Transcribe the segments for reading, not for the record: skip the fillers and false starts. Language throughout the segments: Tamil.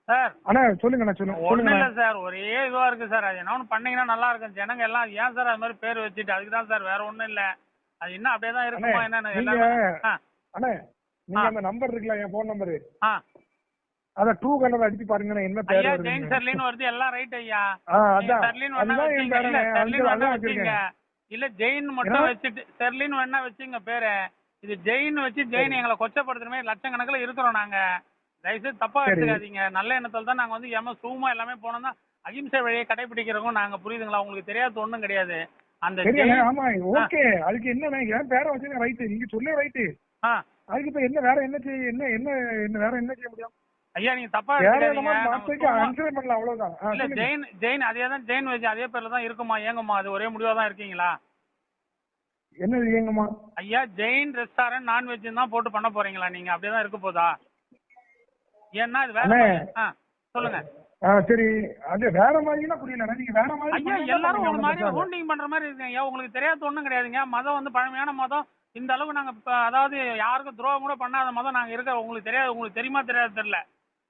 சார் அண்ணா சொல்லுங்கண்ணா சொல்லுங்க. ஒன்றும் இல்லை சார், ஒரே இதுவாக இருக்குது சார். அது என்ன பண்ணீங்கன்னா நல்லா இருக்கும். ஜனங்க எல்லாம் ஏன் சார் அது மாதிரி பேர் வச்சுட்டு, அதுக்கு தான் சார், வேற ஒன்றும் இல்லை. அது இன்னும் அப்படியே தான் இருக்குமா என்னன்னு எல்லாமே. அண்ணா நீங்க அந்த நம்பர் இருக்குல்ல, என் போன் நம்பரு, ஆ அத 2 கலர் அடிச்சு பாருங்க என்ன பேர் ஐயா. வருது. ஜெயின் சர்லின் வருது, எல்லாம் ரைட் ஐயா. அதான் சர்லின் வேணா வச்சுங்க, இல்ல ஜெயின் மட்டும் வச்சுட்டு சர்லின் வேணா வச்சுங்க பேரு. இது ஜெயின் வச்சு ஜெயின் எங்களை கொச்சப்படுத்துற மாதிரி லட்சக்கணக்கில் இருக்கிறோம் நாங்க. தயவுசெய்து தப்பா எடுத்துக்காதீங்க. நல்ல எண்ணத்துல தான் நாங்க வந்து சூமா எல்லாமே போனோம்னா அகிம்சை வழியை கடைபிடிக்கிறவங்க நாங்க, புரியுதுங்களா? உங்களுக்கு தெரியாத ஒண்ணும் கிடையாது. அந்த ஆமா ஓகே, அதுக்கு என்ன என் பேரை வச்சு ரைட்டு, நீங்க சொல்ல ரைட்டு. அதுக்கு இப்ப என்ன வேற என்ன செய்ய, என்ன என்ன என்ன வேற என்ன செய்ய முடியும் ஐயா? நீங்க தப்பா பண்ணலாம், அவ்வளவுதான். இல்ல ஜெயின் ஜெயின் அதே தான், ஜெயின் வச்சு அதே பேர்ல தான் இருக்குமா, ஏங்கம்மா? அது ஒரே முடிவா தான் இருக்கீங்களா? என்ன ஏங்கம்மா ஐயா? ஜெயின் ரெஸ்டாரண்ட் நான்வெஜ் தான் போட்டு பண்ண போறீங்களா நீங்க? அப்படியேதான் இருக்க போதா? ஏன்னா இது வேற. சொல்லுங்க. சரி, அது வேற மாதிரினா புரியல. நீங்க வேற மாதிரி ஐயா, எல்லாரும் ஒரு மாதிரி ஹோல்டிங் பண்ற மாதிரி இருக்குங்க ஐயா. உங்களுக்கு தெரியாத ஒண்ணும் கிடையாதுங்க. மதம் வந்து பழமையான மதம். இந்த அளவுக்கு நாங்க அதாவது யாருக்கும் துரோகம் கூட பண்ணாத மதம் நாங்க இருக்க. உங்களுக்கு தெரியாது, உங்களுக்கு தெரியுமா தெரியாது தெரியல.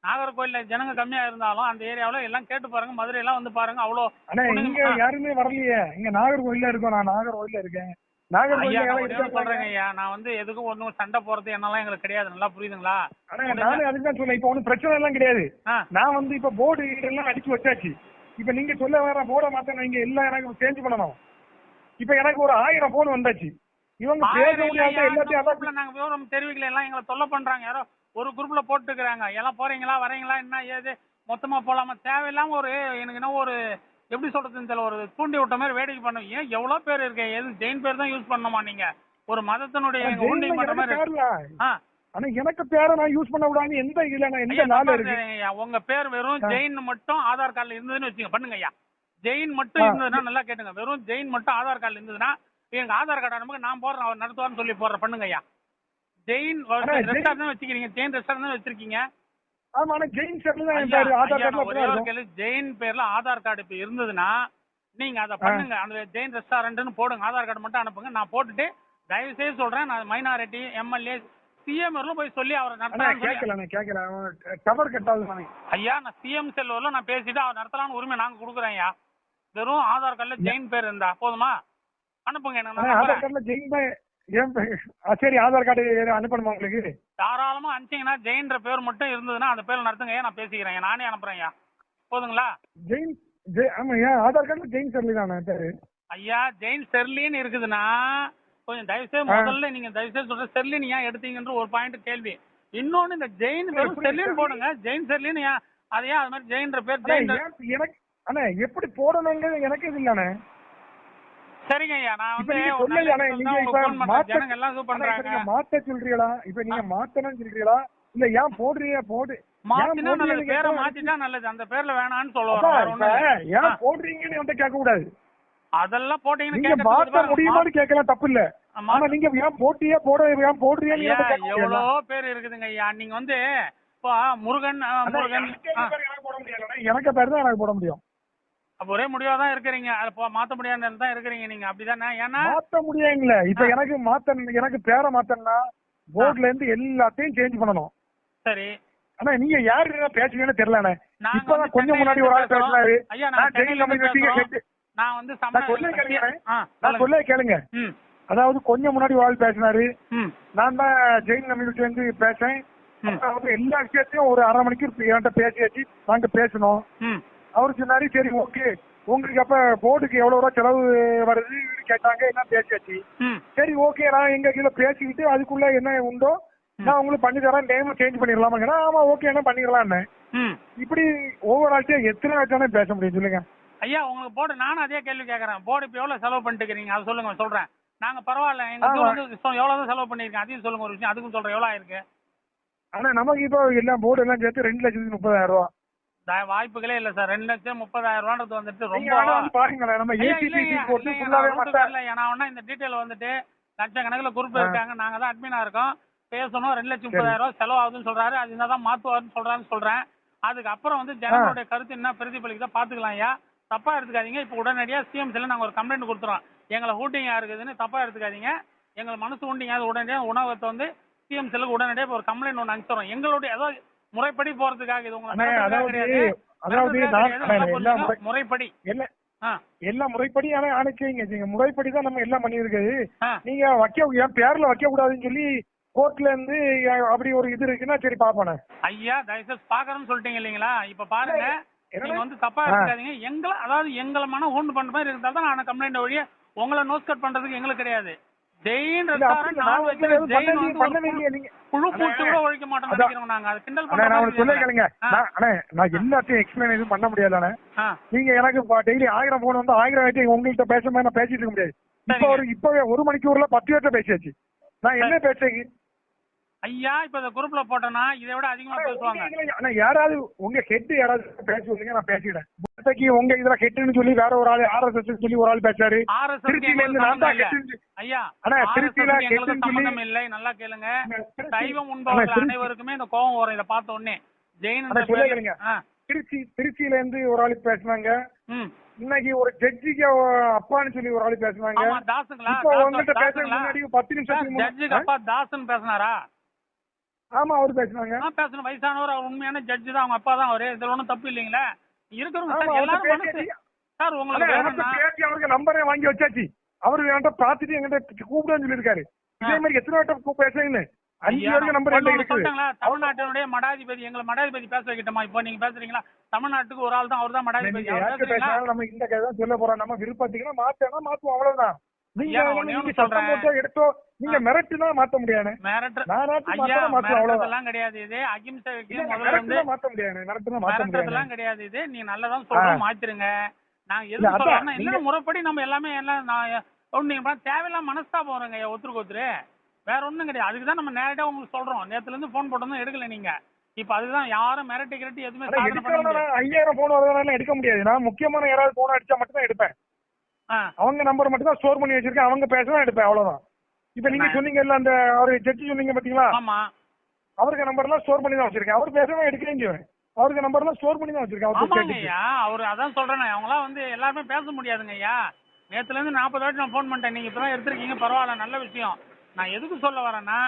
நாகர்கோயில்ல ஜனங்க கம்மியா இருந்தாலும் அந்த ஏரியாவில எல்லாம் கேட்டு பாருங்க, மதுரை எல்லாம் வந்து பாருங்க. அவ்வளவு இங்க யாருமே வரலையே. இங்க நாகர்கோயில்ல இருக்கோம், நான் நாகர்கோயில்ல இருக்கேன். சொல்றேங்க ஐயா, நான் வந்து எதுக்கும் ஒண்ணும் சண்டை போறது என்னெல்லாம் எங்களுக்கு கிடையாது. நல்லா புரியுதுங்களா? நானும் அதுதான் சொல்ல. இப்ப ஒன்னும் பிரச்சனை எல்லாம் கிடையாது. நான் வந்து இப்ப போர்டு எல்லாம் அடிச்சு வச்சாச்சு. இப்ப நீங்க சொல்ல வேற போர்டை மாத்த இங்க எல்லாம் எனக்கு சேஞ்ச் பண்ணணும். இப்ப எனக்கு ஒரு 1000 போன் வந்தாச்சு. இவங்க எல்லாத்தையும் நாங்க விவரம் தெரிவிக்கல, எல்லாம் எங்களை தொல்லை பண்றாங்க. யாரோ ஒரு குரூப்ல போட்டுக்கிறாங்க, எல்லாம் போறீங்களா வரீங்களா என்ன ஏது மொத்தமா போலாமா, தேவையில்லாம ஒரு எனக்கு என்ன ஒரு எப்படி சொல்றதுன்னு தெரியல, ஒரு தூண்டி விட்ட மாதிரி வேடிக்கை பண்ணுவீங்க. ஏன் எவ்வளவு பேர் இருக்கு, எது ஜெயின் பேர் தான் யூஸ் பண்ணணுமா நீங்க? ஒரு மதத்தினுடைய எனக்கு பேரை நான் யூஸ் பண்ண விடாம எந்த எந்த நாள் இருக்கு? உங்க பேர் வெறும் ஜெயின் மட்டும் ஆதார் கார்டுல இருந்ததுன்னு வச்சுங்க, பண்ணுங்க ஐயா. ஜெயின் மட்டும் இருந்ததுன்னா நல்லா கேட்டுங்க, வெறும் ஜெயின் மட்டும் ஆதார் கார்டுல இருந்ததுன்னா எனக்கு ஆதார் கார்டு நமக்கு நான் போடுறேன், அவர் நடத்துவார்னு சொல்லி போடுறேன், பண்ணுங்க ஐயா. ஜெயின் ரெஸ்டாரண்ட் தான் வச்சுக்கிறீங்க, ஜெயின் ரெஸ்டாரண்ட் தான் வச்சிருக்கீங்க. ஜெயின் பேர்ல ஆதார் கார்டு இப்ப இருந்ததுன்னா நீங்க அதை பண்ணுங்க, அந்த ஜெயின் ரெஸ்டாரண்ட்னு போடுங்க, ஆதார் கார்டு மட்டும் அனுப்புங்க. நான் போட்டுட்டு தயவு செய்து சொல்றேன், நான் மைனாரிட்டி எம்எல்ஏ சிஎம் போய் சொல்லி அவரை நடத்தலாம். ஐயா, நான் சிஎம் செல்வர்ல நான் பேசிட்டு அவர் நடத்தலாம்னு உரிமை நாங்க கொடுக்குறேன் ஐயா. வெறும் ஆதார் கார்டுல ஜெயின் பேர் இருந்தா போதுமா? அனுப்புங்க எனக்கு. சரி, ஆதார் கார்டு அனுப்பணுமா உங்களுக்கு? தாராளமா அனுப்பிச்சீங்கன்னா ஜெயின்ற பேர் மட்டும் இருந்ததுன்னா அந்த பேர்ல நடத்துங்க, நான் பேசிக்கிறேன், நானே அனுப்புறேன் ஐயா. போதுங்களா? ஜெயின் ஆமாய்யா, ஆதார் கார்டுல ஜெயின் செர்லி தானே பேரு? ஐயா, ஜெயின் செர்லின்னு இருக்குதுன்னா கொஞ்சம் தயவுசெய்து முதல்ல நீங்க தயவுசெய்து சொல்ற செர்லின் ஏன் எடுத்தீங்கன்ற ஒரு பாயிண்ட் கேள்வி. இன்னொன்னு இந்த ஜெயின் வெறும் செர்லின் போடுங்க, ஜெயின் செர்லின் ஏன் அதையா அது மாதிரி ஜெயின்ற பேர் ஜெயின் எனக்கு அண்ணா எப்படி போடணுங்க எனக்கு இது இல்லண்ணே. சரிங்க ஐயா, நான் வந்து மாத்த சொல்றீங்களா? இப்ப நீங்க மாத்தணும்னு சொல்றீங்களா இல்ல ஏன் போடுறீங்க? மாத்தினா நல்லது, பேரை மாத்திட்டா நல்லது, அந்த பேர்ல வேணான்னு சொல்லுவாங்க. ஏன் போடுறீங்கன்னு வந்து கேட்க கூடாது. அதெல்லாம் போட்டீங்கன்னு நீங்க மாத்த முடியுமான்னு கேட்கலாம், தப்பு இல்ல. ஆனா நீங்க ஏன் போட்டியே ஏன் போடுறீங்க? எவ்வளவு பேர் இருக்குதுங்க ஐயா. நீங்க வந்து இப்போ முருகன் எனக்கு பேர் தான் எனக்கு போட முடியும். அப்ப ஒரே முடிவாதான் இருக்கிறீங்க, மாத்த முடியாத தான் இருக்கிறீங்க நீங்க, அப்படிதானே? ஏன்னா மாத்த முடியாதுங்களா? இப்ப எனக்கு பேரை மாத்தனா போர்ட்ல இருந்து எல்லாத்தையும் சேஞ்ச் பண்ணணும். சரி, ஆனா நீங்க யாரு பேசுவீங்கன்னு தெரியலண்ணே. இப்பதான் கொஞ்சம் முன்னாடி ஒரு ஆள் பேசினாரு. நான் வந்து நான் சொல்ல கேளுங்க. அதாவது கொஞ்சம் முன்னாடி ஒரு ஆள் பேசினாரு, நான் தான் ஜெயின் கம்யூனிட்டி வந்து பேசேன். எல்லா விஷயத்தையும் ஒரு 1/2 மணிக்கு என்கிட்ட பேசியாச்சு, நாங்க பேசணும். அவரு சொன்னாரு சரி ஓகே, உங்களுக்கு அப்ப போர்டுக்கு எவ்வளவு ரூபா செலவு வருது கேட்டாங்க, என்ன பேசியாச்சு. சரி ஓகே, நான் எங்க கீழே பேசிக்கிட்டு அதுக்குள்ள என்ன உண்டோ நான் உங்களுக்கு பண்ணி தரேன், நேம் சேஞ்ச் பண்ணிடலாமா? ஆமா ஓகே, என்ன பண்ணிடலாம். இப்படி ஒவ்வொரு ஆட்சியும் எத்தனை ஆட்சியானே பேச முடியும் சொல்லுங்க ஐயா. உங்களுக்கு போர்டு நானும் அதே கேள்வி கேட்கறேன், போர்டு இப்ப எவ்வளவு செலவு பண்ணிட்டு இருக்கீங்க அதை சொல்லுங்க, சொல்றேன். நாங்க பரவாயில்ல, எங்க எவ்வளவு செலவு பண்ணிருக்கேன் அதையும் சொல்லுங்க, ஒரு விஷயம் அதுக்கும் சொல்றேன் எவ்வளவு ஆயிருக்கு. ஆனா நமக்கு இப்போ எல்லாம் போர்டு எல்லாம் சேர்த்து 2,30,000 ரூபா. வாய்ப்புகளே இல்ல சார், 2,30,000 வந்துட்டு ரொம்ப பாருங்களேன். நம்ம இந்த டீடைல் வந்துட்டு லட்சக்கணக்கில் குரூப் இருக்காங்க, நாங்க தான் அட்மினா இருக்கோம், பேசணும். 2,30,000 செலவு ஆகுதுன்னு சொல்றாரு, அது என்னதான் மாத்துவாருன்னு சொல்றேன். அதுக்கப்புறம் வந்து ஜனங்களுடைய கருத்து என்ன பிரதிபலிக்க பாத்துக்கலாம் ஐயா, தப்பா எடுத்துக்காதீங்க. இப்ப உடனடியா சிஎம்சில நாங்க ஒரு கம்ப்ளைண்ட் கொடுத்துறோம், எங்களை ஹூட்டிங்கா இருக்குதுன்னு தப்பா எடுத்துக்காதீங்க. எங்களை மனசு ஊண்டிங்க, உடனடியாக உணவகத்தை வந்து சிஎம்சிலுக்கு உடனடியாக ஒரு கம்ப்ளைண்ட் ஒன்று அனுப்பிச்சிடறோம். எங்களுடைய அதாவது முறைப்படி போறதுக்காக இது அண்ணே, அதாவது முறைப்படி எல்லாம் முறைப்படி. ஆனா அனுப்பிங்க முறைப்படி தான் நம்ம எல்லாம் பண்ணிருக்காது. நீங்க என் பேர்ல வைக்க கூடாதுன்னு சொல்லி கோர்ட்ல இருந்து அப்படி ஒரு இது இருக்குன்னா சரி பாப்பானே. ஐயா தயவுசெய்து பாக்குறேன்னு சொல்லிட்டீங்க இல்லீங்களா? இப்ப பாருங்க, நீங்க வந்து தப்பா எடுத்துக்காதீங்க. எங்களை மன ஹோன் பண்ற மாதிரி இருந்தா தான் நான் கம்ப்ளைண்ட் வழியா உங்களை நோஸ் கட் பண்றதுக்கு எங்களுக்கு கிடையாது. ஜெயின் ரெஸ்டாரண்ட் புழு பூச்சி கூட ஒழிக்க மாட்டோம் நாங்க. அது கிண்டல் சொல்லுங்க. நான் எல்லாத்தையும் எக்ஸ்பிளைன் எதுவும் பண்ண முடியாது. நீங்க எனக்கு டெய்லி 1000 போன் வந்து 1000 உங்கள்கிட்ட பேச மாதிரி நான் பேசிட்டு இருக்க முடியாது. இப்பவே 1 மணிக்கூர்ல 10 பேர்ட்ட பேசியாச்சு. நான் என்ன பேசுறேன் ஐயா? இப்ப இந்த குரூப்ல போட்டோம்னா இதை விட அதிகமா பேசுவாங்க. யாராவது உங்க ஹெட் யாராவது பேசுவீங்க, நான் பேசிடுறேன். உங்க இதுல ஹெட்னு சொல்லி வேற ஒரு ஆள் RSS சொல்லி ஒரு ஆள் பேசாரு. திருச்சியில இருந்து நான் தான் ஐயா திருச்சியில சம்பந்தம் இல்லை. நல்லா கேளுங்க. சைவம் உண்பவர்கள் அனைவருக்குமே இந்த கோபம் வரும் இதை பார்த்த உடனே. ஜெயின் திருச்சியில இருந்து ஒரு ஆள் பேசினாங்க. இன்னைக்கு ஒரு ஜட்ஜிக்கு அப்பான்னு சொல்லி ஒரு ஆள் பேசினாங்க. தாசுங்களா? பேச முன்னாடி 10 நிமிஷத்துக்கு ஜட்ஜுக்கு அப்பா தாசன் பேசினாரா? ஆமா, அவரு பேசினாங்க. பேசணும். வயசானவர், அவர் உண்மையான ஜட்ஜு தான், அவங்க அப்பா தான் அவரு. இதுல ஒண்ணும் தப்பு இல்லைங்களா? இருக்கிறவங்க எல்லாரும் சார் உங்களுக்கு அவருக்கு நம்பரே வாங்கி வச்சாச்சு. அவரு என்கிட்ட பாத்துட்டு என்கிட்ட கூப்பிடுன்னு சொல்லிருக்காரு. இதே மாதிரி எத்தனை வட்டம் பேசுறீங்கன்னு 5 வரைக்கும் நம்பர் சொல்லிட்டாங்களா? தமிழ்நாட்டினுடைய மடாதிபதி, எங்களை மடாதிபதி பேச வைக்கிட்டோமா? இப்போ நீங்க பேசுறீங்களா? தமிழ்நாட்டுக்கு ஒரு ஆள் தான், அவர் தான் மடாதிபதி. நம்ம இந்த கதை தான் சொல்ல போறோம். நம்ம விருப்பத்துக்குன்னா மாத்துவோம், அவ்வளவுதான். எடுத்தோ நீங்க மிரட்டுனா மாத்த முடியாது. கிடையாது. இது அகிம்சைக்கு மாத்த முடியாது. கிடையாது. இது நீ நல்லதான் சொல்றோம், மாத்திருங்க. நாங்க எது சொல்றோம்னா இல்ல முறைப்படி நம்ம எல்லாமே எல்லாம் தேவையில்லாம மனஸ்தாபம் வருங்க ஒருத்தருக்கு ஒருத்தரு. வேற ஒண்ணும் கிடையாது. அதுக்குதான் நம்ம நேரடியா உங்களுக்கு சொல்றோம். நேத்துல இருந்து போன் போட்டோம் எடுக்கல நீங்க. இப்ப அதுதான் யாரும் மிரட்டி கிரட்டி எதுவுமே 5000 போன் வரதுனால எடுக்க முடியாது. நான் முக்கியமான யாராவது போன் அடிச்சா மட்டும் தான் எடுப்பேன். அவங்க நம்பர் மட்டும் தான் ஸ்டோர் பண்ணி வச்சிருக்கேன். அவங்க பேசதான் எடுப்பேன், அவ்வளவுதான். இப்ப நீங்க சொன்னீங்கல்ல அந்த ஒரு ஜட்ஜி சொன்னீங்க பாத்தீங்களா? அவருக்கு நம்பர் எல்லாம் ஸ்டோர் பண்ணி தான் வச்சிருக்கேன். அவர் பேசவே எடுக்கிறேன். அவருக்கு நம்பர் எல்லாம் ஸ்டோர் பண்ணி தான் வச்சிருக்கேன். அவரு அதான் சொல்றேன். அவங்களாம் வந்து எல்லாருமே பேச முடியாதுங்க ஐயா. நேத்துல இருந்து 40 வாட்டி நான் போன் பண்ணிட்டேன். நீங்க இப்பதான் எடுத்திருக்கீங்க, பரவாயில்ல, நல்ல விஷயம். நான் எதுக்கு சொல்ல வரேன்னா,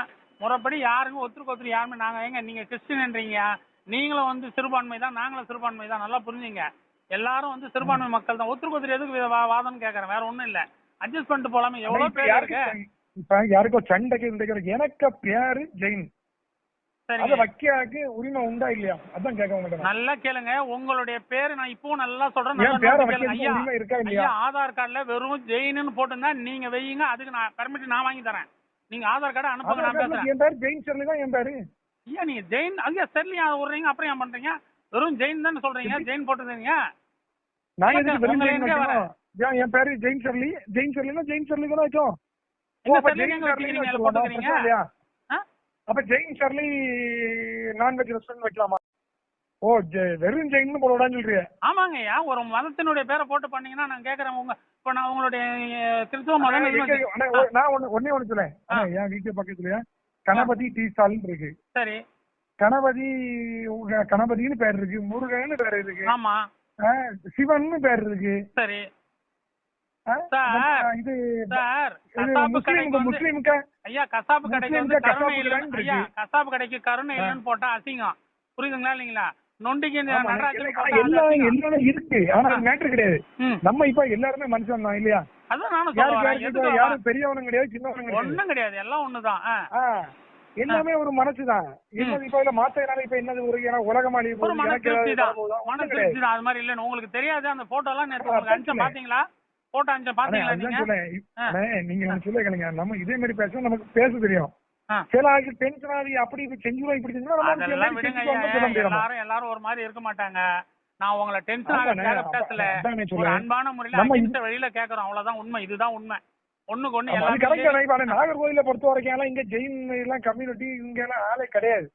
முறைப்படி யாருக்கும் ஒருத்தருக்கு ஒருத்தர் யாருமே நாங்க ஏங்க நீங்க கிறிஸ்டின்ன்றீங்க, நீங்களும் வந்து சிறுபான்மை தான், நாங்களும் சிறுபான்மை தான், நல்லா புரிஞ்சுங்க. எல்லாரும் வந்து சிறுபான்மை மக்கள் தான். ஒருத்தருக்கு ஒருத்தர் எதுக்கு வாதம்னு கேக்குறேன், வேற ஒண்ணும் இல்ல. அட்ஜஸ்ட் பண்ணிட்டு போலாமே. எவ்வளவு பேர் இருக்கு. இப்ப யாருக்கோ சண்டைக்கு எனக்கு பேரு ஜெயின், அத வைக்காக்கு உரிமை உண்டா இல்லையா? அதான் கேட்க உங்ககிட்ட. நல்லா கேளுங்க. உங்களுடைய பேரு நான் இப்போ நல்லா சொல்றேன். ஐயா ஆதார் கார்டுல வெறும் ஜெயின்னு போட்டுருந்தா நீங்க வையுங்க. அதுக்கு நான் பர்மிட் நான் வாங்கி தரேன். நீங்க ஆதார் கார்டு அனுப்புங்க, நான் பேசுறேன். என் பேரு ஜெயின் ஷெர்லி தான். என் பேரு ஐயா நீங்க ஜெயின் ஐயா ஷெர்லி விடுறீங்க, அப்புறம் ஏன் பண்றீங்க? வெறும் ஜெயின் தான் சொல்றீங்க, ஜெயின் போட்டுருந்தீங்க. நான் எதுக்கு வெறும் ஜெயின் வைக்கணும்? என் பேரு ஜெயின் ஷெர்லி. ஜெயின் ஷெர்லினா ஜெயின் ஷெர்லி தானே வச்சோம். அப்ப ஜெயின் ஷெர்லி நான்வெஜ் ரெஸ்டாரண்ட் வைக்கலாமா? ஓ, வெறும் ஜெயின் போடக்கூடாதுன்னு சொல்றீங்க? ஆமாங்க ஐயா. ஒரு மதத்தினுடைய பேரை போட்டு பண்ணீங்கன்னா நான் கேக்குறேன். இப்ப நான் உங்களுடைய கிறிஸ்துவ மதம் நான் ஒன்னே ஒண்ணு சொல்லேன். என் வீட்டு பக்கத்துலயா கணபதி டீ ஸ்டால் இருக்கு. சரி. கணபதினு பேர் இருக்கு, முருகன்னு பேர் இருக்கு, ஆமா, சிவன் பேர் இருக்கு. சரி. இது முஸ்லிமுக்கு ஐயா கசாப்பு கடைக்கு வந்து கருணை இல்லைன்னு, ஐயா கசாப்பு கடைக்கு கருணை இல்லைன்னு போட்டா அசிங்கம். புரியுதுங்களா இல்லீங்களா? நொண்டிக்கு எல்லாம் இருக்கு. ஆனா மேட்டர் கிடையாது. நம்ம இப்ப எல்லாருமே மனுஷன் தான் இல்லையா? அதான் நானும் யாரும் பெரியவனும் கிடையாது, சின்னவனும் ஒண்ணும் கிடையாது. எல்லாம் ஒண்ணுதான். எல்லாமே ஒரு மனசுதான். என்னது இப்ப இல்ல மாத்தனால இப்ப என்னது ஒரு உலகமாளி ஒரு மன திருப்தி தான். அது மாதிரி இல்லன்னு உங்களுக்கு தெரியாது. அந்த போட்டோ எல்லாம் நேற்று உங்களுக்கு அனுப்பிச்சேன், பாத்தீங்களா? போட்டோ அனுப்பிச்சேன், பாத்தீங்களா? நீங்க சொல்ல கேளுங்க. நம்ம இதே மாதிரி பேச நமக்கு பேச தெரியும். சில ஆளுக்கு டென்ஷன் ஆகி அப்படி செஞ்சுருவோம், இப்படி எல்லாரும் ஒரு மாதிரி இருக்க மாட்டாங்க. நான் உங்களை டென்ஷன் ஆக பேசல, ஒரு அன்பான முறையில அகிம்சை வழியில கேக்குறோம், அவ்வளவுதான் உண்மை. இதுதான் உண்மை. ஒண்ணுக்கு ஒண்ணு. நாகர்கோயில பொறுத்த வரைக்கும் இங்க ஜெயின் எல்லாம் கம்யூனிட்டி இங்க எல்லாம் ஆளே கிடையாது.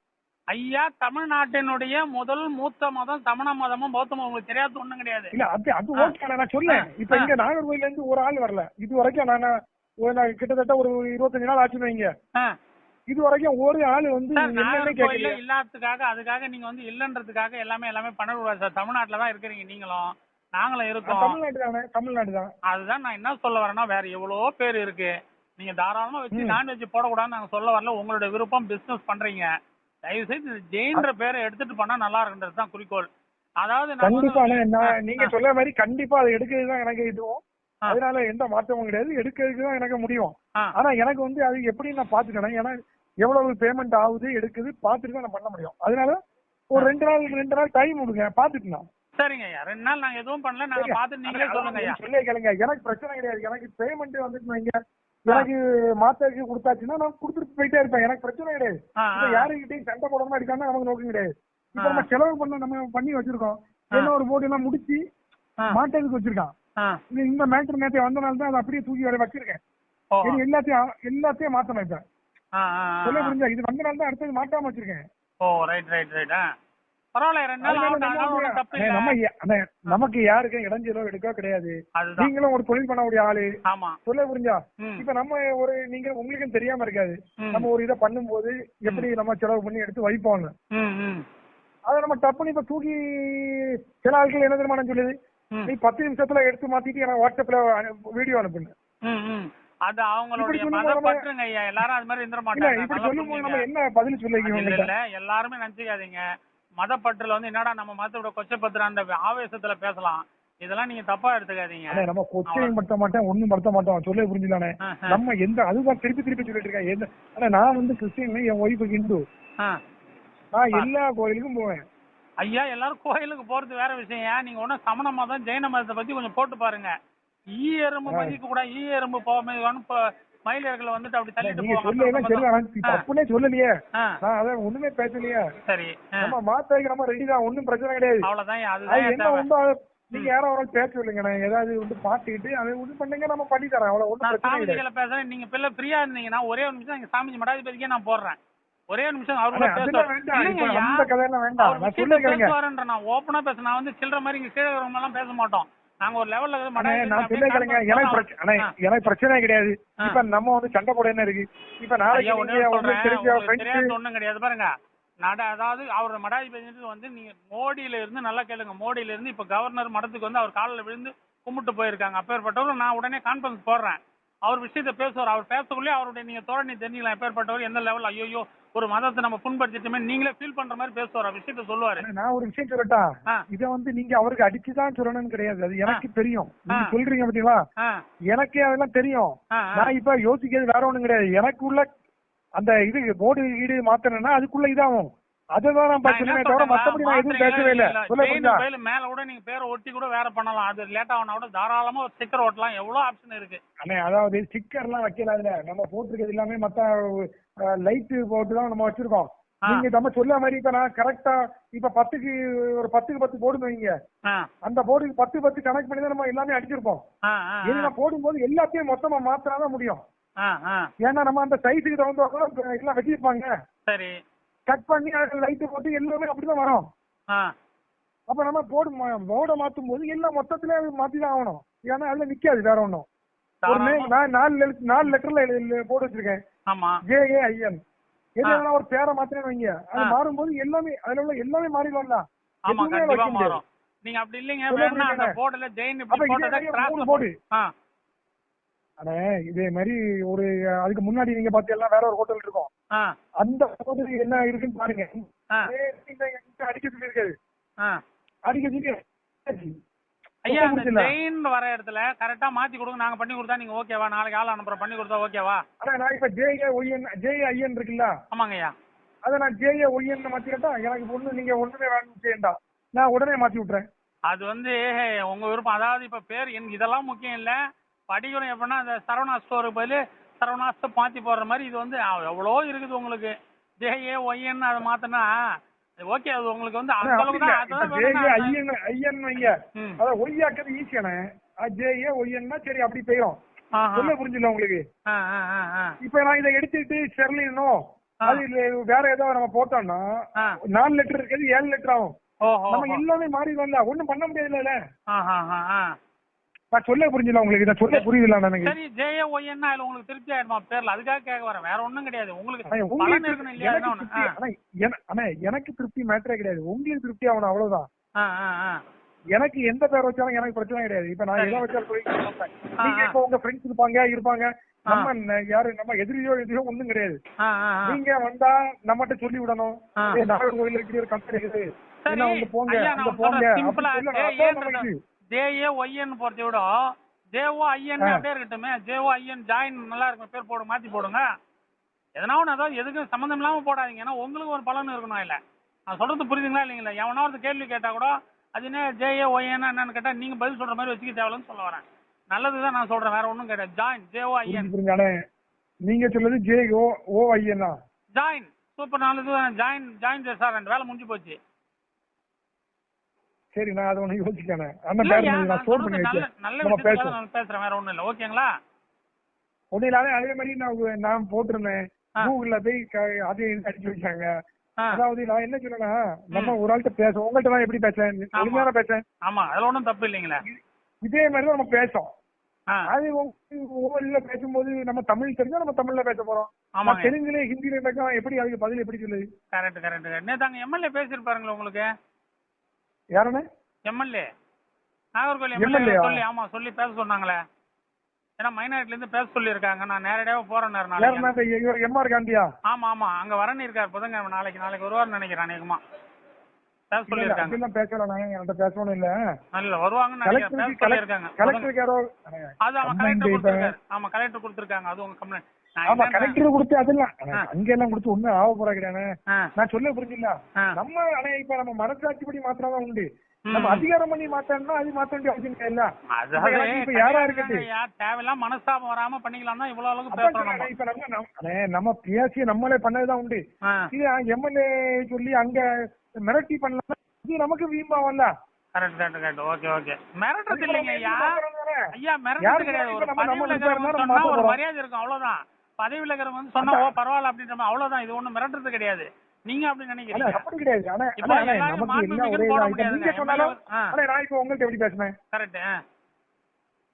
ஐயா தமிழ்நாட்டினுடைய முதல் மூத்த மதம் தமிழ மதமும் பௌத்தமும் உங்களுக்கு தெரியாது ஒண்ணும் கிடையாது. இல்ல அது ஓகே, நான் சொல்லேன். இப்ப இங்க நாகர்கோயில இருந்து ஒரு ஆள் வரல இது வரைக்கும். நான் கிட்டத்தட்ட ஒரு 25 நாள் ஆச்சுன்னு வைங்க. இது வரைக்கும் ஒரு ஆள் வந்து இல்லாததுக்காக அதுக்காக நீங்க வந்து இல்லன்றதுக்காக எல்லாமே பண்ணக்கூடாது சார். தமிழ்நாட்டுல தான் இருக்கிறீங்க நீங்களும், நாங்களும் இருக்கோம். தமிழ்நாடு தான். அதுதான் நான் என்ன சொல்ல வரேன்னா, வேற எவ்வளவோ பேர் இருக்கு. நீங்க தாராளமா வச்சு நான்வெஜ் போடக்கூடாதுன்னு நாங்க சொல்ல வரல. உங்களுடைய விருப்பம், பிசினஸ் பண்றீங்க. தயவு செய்து ஜெயின்ற பேரை எடுத்துட்டு பண்ணா நல்லா இருக்குன்றது தான் குறிக்கோள். அதாவது கண்டிப்பா நீங்க சொல்ற மாதிரி கண்டிப்பா அதை எடுக்கிறது தான் எனக்கு இதுவும். அதனால எந்த மாற்றமும் கிடையாது, எடுக்கிறதுக்கு தான் எனக்கு முடியும். ஆனா எனக்கு வந்து அது எப்படி நான் பாத்துக்கணும், ஏன்னா எவ்வளவு பேமெண்ட் ஆகுது எடுக்குது பாத்துட்டு தான் நான் பண்ண முடியும். அதனால ஒரு 2 நாள் டைம் கொடுங்க, பாத்துக்கலாம். சரிங்க ஐயா, 2 நாள் நாங்க எதுவும் பண்ணல, நாங்க பாத்துட்டு நீங்களே சொல்லுங்க ஐயா. சொல்லே கேளுங்க, எனக்கு பிரச்சனை கிடையாது. எனக்கு பேமெண்ட் வந்துட்டு வைங்க, எனக்கு மாத்திரைக்கு கொடுத்தாச்சுன்னா நான் கொடுத்துட்டு போயிட்டே இருப்பேன், எனக்கு பிரச்சனை கிடையாது. இப்ப யாருக்கிட்டையும் சண்டை போடாம அடிக்காம நமக்கு நோக்கம் கிடையாது. இப்ப நம்ம செலவு பண்ணி வச்சிருக்கோம், என்ன ஒரு போர்டு எல்லாம் முடிச்சு மாட்டதுக்கு வச்சிருக்கான். இந்த மேட்டர் நேற்று வந்தனால தான் அதை அப்படியே தூக்கி வர வச்சிருக்கேன். எல்லாத்தையும் மாத்தணும். இப்ப சொல்ல புரிஞ்சா இது வந்தனால தான் அடுத்தது மாட்டாம வச்சிருக்கேன். நமக்கு யாருக்கும் இடைஞ்சலோ எடுக்க கிடையாது. நீங்களும் ஒரு தொழில் பண்ணக்கூடிய ஆளு, சொல்ல புரிஞ்சா. இப்ப நம்ம ஒரு நீங்க உங்களுக்கும் தெரியாம இருக்காது, நம்ம ஒரு இதை பண்ணும் போது எப்படி நம்ம செலவு பண்ணி எடுத்து வைப்போம். அதை நம்ம டப்புன்னு இப்ப தூக்கி சில ஆட்கள் என்ன தெரியுமா சொல்லுது, நீ 10 நிமிஷத்துல எடுத்து மாத்திட்டு எனக்கு வாட்ஸ்அப்ல வீடியோ அனுப்புங்க. அது அவங்களுடைய மதப்பற்றுங்க ஐயா, எல்லாரும் அது மாதிரி இருந்துட மாட்டாங்க. இப்படி சொல்லும்போது நம்ம என்ன பதில் சொல்லிக்கிறோம்? எல்லாருமே நினைச்சுக்காதீங்க, மதப்பற்றுல வந்து என்னடா நம்ம மதத்தோட கொச்சப்பத்திர அந்த ஆவேசத்துல பேசலாம், இதெல்லாம் நீங்க தப்பா எடுத்துக்காதீங்க. நம்ம கொச்சையும் படுத்த மாட்டேன், ஒண்ணும் படுத்த மாட்டோம், சொல்ல புரிஞ்சுதானே. நம்ம எந்த அதுதான் திருப்பி சொல்லிட்டு இருக்கேன். ஆனா நான் வந்து கிறிஸ்டின், என் ஒய்ஃபு ஹிந்து, நான் எல்லா கோயிலுக்கும் போவேன். ஐயா எல்லாரும் கோயிலுக்கு போறது வேற விஷயம். நீங்க ஒன்னும் சமண மதம் ஜெயின மதத்தை பத்தி கொஞ்சம் போட்டு பாருங்க. ஈ எறும்பு மதிக்க கூட, ஈ எறும்பு மயிலர்களை வந்துட்டு அப்படி தள்ளிட்டு போவாங்க. சொல்லலையே, நான் அதான் ஒண்ணுமே பேசலையே. சரி, நம்ம மாத்தாய்க்கு நம்ம ரெடி தான், ஒண்ணும் பிரச்சனை கிடையாது. அவ்வளவுதான். என்ன உண்டோ நீங்க யாரும் அவரால் பேச சொல்லுங்க, நான் ஏதாவது வந்து பாத்துக்கிட்டு அதை ஒண்ணு பண்ணுங்க, நம்ம பண்ணி தரேன். அவ்வளவு ஒண்ணும் சாமிஜிகளை பேசுறேன். நீங்க பிள்ளை ஃப்ரீயா இருந்தீங்கன்னா ஒரே ஒரு நிமிஷம் நீங்க சாமிஜி மடாதிபதிக்கே நான் போடுறேன். ஒரே ஒரு நிமிஷம் அவரு பேசுவாருன்ற நான் ஓப்பனா பேச, நான் வந்து சில்லற மாதிரி இங்க கீழே எல்லாம் பேச மாட்டோம். நாங்க ஒரு லெவல்ல எனக்கு பிரச்சனை கிடையாது. இப்ப நம்ம வந்து சண்டை போட என்ன இருக்கு? இப்ப நாளைக்கு ஒண்ணும் கிடையாது பாருங்க. அதாவது அவரோட மடாதிபதி வந்து நீங்க மோடியில இருந்து நல்லா கேளுங்க, மோடியில இருந்து இப்ப கவர்னர் மடத்துக்கு வந்து அவர் காலில் விழுந்து கும்பிட்டு போயிருக்காங்க. அப்பேற்பட்டவரும் நான் உடனே கான்பரன்ஸ் போடுறேன், அவர் விஷயத்த பேசுவார். அவர் பேசக்குள்ளே அவருடைய நீங்க தோரணி தெரிஞ்சுக்கலாம் எப்பேற்பட்டவர் எந்த லெவல். ஐயோ ஒரு மதத்தை நம்ம புண்படுத்திட்டுமே நீங்களே ஃபீல் பண்ற மாதிரி பேசுவார், விஷயத்த சொல்லுவாரு. நான் ஒரு விஷயம் சொல்லட்டா, இத வந்து நீங்க அவருக்கு அடிச்சுதான் சொல்லணும்னு கிடையாது, அது எனக்கு தெரியும். நீங்க சொல்றீங்க பாத்தீங்களா, எனக்கே அதெல்லாம் தெரியும். நான் இப்ப யோசிக்கிறது வேற ஒண்ணும் கிடையாது. எனக்குள்ள அந்த இது போர்டு ஈடு மாத்தணும்னா அதுக்குள்ள இதாகும், அதுதான் நான் பேசுறேன் தவிர மத்தபடி நான் எதுவும் பேசவே இல்லை. சொல்ல மேல கூட நீங்க பேரை ஒட்டி கூட வேற பண்ணலாம், அது லேட் ஆனா கூட தாராளமா ஒரு ஸ்டிக்கர் ஒட்டலாம், எவ்வளவு ஆப்ஷன் இருக்கு. அண்ணே அதாவது ஸ்டிக்கர் எல்லாம் வைக்கல, அதுல நம்ம போட்டிருக்கிறது எல்லாமே மத்த லைட் போட்டு தான் நம்ம வச்சிருக்கோம். நீங்க நம்ம சொல்ல மாதிரி இப்ப நான் கரெக்டா இப்ப 10க்கு ஒரு 10 போர்டு வைங்க, அந்த போர்டுக்கு 10 கனெக்ட் பண்ணி தான் நம்ம எல்லாமே அடிச்சிருப்போம். இது நான் போடும்போது எல்லாத்தையும் மொத்தமா மாத்தினாதான் முடியும். ஏன்னா நம்ம அந்த சைஸுக்கு தகுந்த எல்லாம் வச்சிருப்பாங்க, சரி கட் பண்ணி லைட் போட்டு எல்லாமே அப்படிதான் வரும். அப்ப நம்ம போர்டை மாத்தும் போது எல்லாம் மொத்தத்துல மாத்திதான் ஆகணும், ஏன்னா அதுல நிக்காது வேற ஒண்ணும். நான் 4 லெட்டர்ல போர்டு வச்சிருக்கேன், JAIN. எதுனா ஒரு பேரை மாத்தினேன்னு வைங்க, அது மாறும்போது எல்லாமே அதுல உள்ள எல்லாமே மாறிடும்ல. நீங்க அப்படி இல்லைங்க, அந்த போர்டுல ஜெயின் போர்டு. அண்ணே இதே மாதிரி ஒரு அதுக்கு முன்னாடி நீங்க பாத்தீங்கன்னா வேற ஒரு ஹோட்டல் இருக்கும், அந்த ஹோட்டல் என்ன இருக்குன்னு பாருங்க. அடிக்க சொல்லி இருக்காது, அடிக்க சொல்லி ஐயா ஜெயின் வர இடத்துல கரெக்டா மாத்தி கொடுங்க, நாங்க பண்ணி கொடுத்தா நீங்க ஓகேவா? நாளைக்கு ஆள் அனுப்புறோம், பண்ணி கொடுத்தா ஓகேவா? அண்ணா நான் இப்ப JAIN இருக்குல்ல, ஆமாங்க ஐயா, அதை நான் JAIN மாத்திக்கிட்டா எனக்கு ஒண்ணு நீங்க ஒண்ணுமே வேணும் செய்யண்டா, நான் உடனே மாத்தி விட்டுறேன். அது வந்து உங்க விருப்பம். அதாவது இப்ப பேர் எனக்கு இதெல்லாம் முக்கியம் இல்ல, படிக்கணும் எப்படின்னா அந்த சரவணா ஸ்டோருக்கு பதிலு சரவணா ஸ்டோர் மாத்தி போடுற மாதிரி இது வந்து எவ்வளோ இருக்குது உங்களுக்கு. JAIN அதை மாத்தினா ஓகே, அது உங்களுக்கு வந்து அந்த அளவுக்கு ஒய்யாக்கிறது ஈஸியான JAIN சரி அப்படி போயிடும், சொல்ல புரிஞ்சுல உங்களுக்கு. இப்ப நான் இதை எடுத்துட்டு ஸ்டெர்லினோ அது வேற ஏதாவது நம்ம போட்டோம்னா 4 லெட்டர் இருக்கிறது 7 லெட்டர் ஆகும். நம்ம எல்லாமே மாறிடும்ல, ஒண்ணும் பண்ண முடியாதுல்ல. சொல்ல புரிஞ்சுல உங்களுக்கு, இதை சொல்ல புரியுதுல எனக்கு. சரி JAIN அதுல உங்களுக்கு திருப்தி ஆயிடுமா பேர்ல? அதுக்காக கேட்க வரேன், வேற ஒண்ணும் கிடையாது. உங்களுக்கு எனக்கு திருப்தி மேட்டரே கிடையாது, உங்களுக்கு திருப்தி ஆகணும் அவ்வளவுதான். எனக்கு எந்த பேர் வச்சாலும் எனக்கு பிரச்சனை கிடையாது. இப்ப நான் எதை வச்சாலும் போய் நீங்க இப்ப உங்க ஃப்ரெண்ட்ஸ் இருப்பாங்க நம்ம யாரு நம்ம எதிரியோ ஒண்ணும் கிடையாது. நீங்க வந்தா நம்மகிட்ட சொல்லி விடணும், நாகர்கோவில் இருக்கிற ஒரு கம்பெனி இருக்குது போங்க அங்க போங்க. ஜேஏஒய்என் போறதை விட ஜேஓஐஎன் அப்படியே இருக்கட்டுமே. ஜேஓஐஎன் ஜாயின் நல்லா இருக்கும், பேர் போடு, மாத்தி போடுங்க. எதனா ஒன்று அதாவது எதுக்கும் சம்மந்தம் இல்லாமல் போடாதீங்க. ஏன்னா உங்களுக்கு ஒரு பலன் இருக்கணும் இல்லை. நான் சொல்றது புரியுதுங்களா இல்லைங்களா? எவனா ஒரு கேள்வி கேட்டா கூட அது என்ன ஜேஏஒய்என் என்னன்னு கேட்டா நீங்க பதில் சொல்ற மாதிரி வச்சுக்க தேவையில்லைன்னு சொல்ல வரேன். நல்லதுதான் நான் சொல்றேன், வேற ஒன்றும் கிடையாது. ஜாயின் ஜேஓஐஎன். நீங்க சொல்றது ஜேஓஐஎன். ஜாயின் சூப்பர், நல்லது. ஜாயின் ஜாயின் ரெஸ்டாரண்ட் வேலை முடிஞ்சு போச்சு. சரி, நான் அதை ஒண்ணு யோசிக்கிறேன். பேசுறேன், வேற ஒண்ணும் இல்ல. ஓகேங்களா? ஒண்ணு இல்லாத அதே மாதிரி நான் போட்டிருந்தேன் கூகுள்ல போய் அதே அடிச்சு வச்சாங்க. அதாவது நான் என்ன சொல்றேன்னா, நம்ம ஒரு ஆள்கிட்ட பேசுவோம், உங்கள்கிட்ட நான் எப்படி பேசுறேன், ஒழுங்கான பேசுறேன். ஆமா, அதுல ஒன்றும் தப்பு இல்லைங்களா? இதே மாதிரிதான் நம்ம பேசோம். அது ஒவ்வொரு பேசும்போது நம்ம தமிழ் தெரிஞ்சா நம்ம தமிழ்ல பேச போறோம். தெலுங்குல ஹிந்தில எப்படி அதுக்கு பதில் எப்படி சொல்லுது? Correct correct. நேத்தாங்க எம்எல்ஏ பேசிருப்பாருங்களா உங்களுக்கு? யாருன்னு? எம்எல்ஏ நாகர்கோவில் எம்எல்ஏ சொல்லி, ஆமா சொல்லி பேச சொன்னாங்களே. ஏன்னா மைனாரிட்டில இருந்து பேச சொல்லி இருக்காங்க. நான் நேரடியாக போறேன். எம்ஆர் காந்தியா? ஆமா ஆமா, அங்க வரணும் இருக்காரு புதன்கிழமை. நாளைக்கு வருவார்னு நினைக்கிறேன். அநேகமா பேச சொல்லி இருக்காங்க. பேசலாம், என்கிட்ட பேசணும் இல்ல. நல்ல வருவாங்கன்னு நினைக்கிறேன். பேச சொல்லி இருக்காங்க. அது அவன் கலெக்டர் கொடுத்திருக்காரு. ஆமா கலெக்டர் கொடுத்திருக்காங்க. அது உங்க கம்ப்ளைண்ட். ஆமா கலெக்டர் கொடுத்து அதெல்லாம் அங்க எல்லாம் கொடுத்து ஒண்ணும் ஆக போறா கிடையாது. நான் சொல்ல புரிஞ்சுங்களா? நம்ம இப்ப நம்ம மனசாட்சிப்படி மாத்திரதான் உண்டு. நம்ம அதிகாரம் பண்ணி மாத்தணும்னா அது மாத்த வேண்டிய அவசியம் இல்ல. இப்ப யாரா இருக்குது தேவையில்லாம் மனஸ்தாபம் வராம பண்ணிக்கலாம் தான் இவ்வளவு அளவுக்கு பேசுறோம். இப்ப நம்ம பேசி நம்மளே பண்ணதுதான் உண்டு. இது எம்எல்ஏ சொல்லி அங்க மிரட்டி பண்ணலாம், இது நமக்கு வீம்பாவல்ல. Correct correct correct. Okay okay. மிரட்டது இல்லைங்க ஐயா. ஐயா மிரட்டது கிடையாது. ஒரு பதவியில சொன்னா ஒரு மரியாதை இருக்கும், அவ்வளவுதான். பதவியில இருக்கிறவங்க வந்து சொன்னா ஓ பரவாயில்ல அப்படின்ற மாதிரி, அவ்வளவுதான். இது ஒண்ணும் மிரட்டது கிடையாது. நீங்க அப்படி நினைக்கிறீங்க? அப்படி கிடையாது. ஆனா நமக்கு எல்லாம் ஒரே நீங்க சொன்னாலும் நான் இப்ப உங்கள்ட்ட எப்படி பேசுனேன்? கரெக்ட்.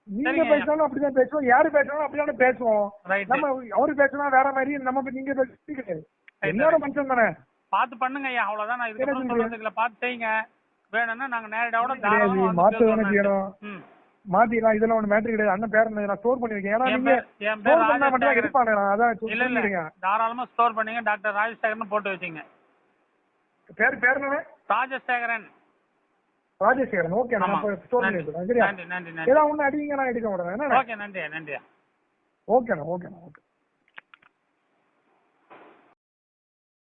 நீங்க பேசினாலும் அப்படிதான் பேசுவோம், யாரு பேசினாலும் அப்படிதானே பேசுவோம். நம்ம அவரு பேசினா வேற மாதிரி, நம்ம நீங்க பேசுறது கிடையாது. எல்லாரும் மனுஷன் தானே. பாத்து பண்ணுங்க ஐயா, அவ்வளவுதான். நான் இதுக்கு சொல்றதுக்குள்ள பாத்து செய்யுங்க. வேணும்னா நாங்க நேரடியோட மாத்திடலாம். இதெல்லாம் ஒண்ணு மேட்டர் கிடையாது. அண்ணன் பேர் நான் ஸ்டோர் பண்ணி வைக்கேன். ஏன்னா நீங்க இருப்பாங்க. அதான் தாராளமா ஸ்டோர் பண்ணீங்க. டாக்டர் ராஜசேகரன் போட்டு வச்சீங்க. பேர் என்ன? ராஜசேகரன். ராஜசேகரன். ஓகே, நான் ஸ்டோர் பண்ணி வைக்கிறேன். சரியா? நன்றி நன்றி. ஏதாவது ஒண்ணு அடிங்க, நான் எடுக்க மாட்டேன். ஓகே, நன்றி நன்றி. ஓகேண்ணா ஓகேண்ணா ஓகே.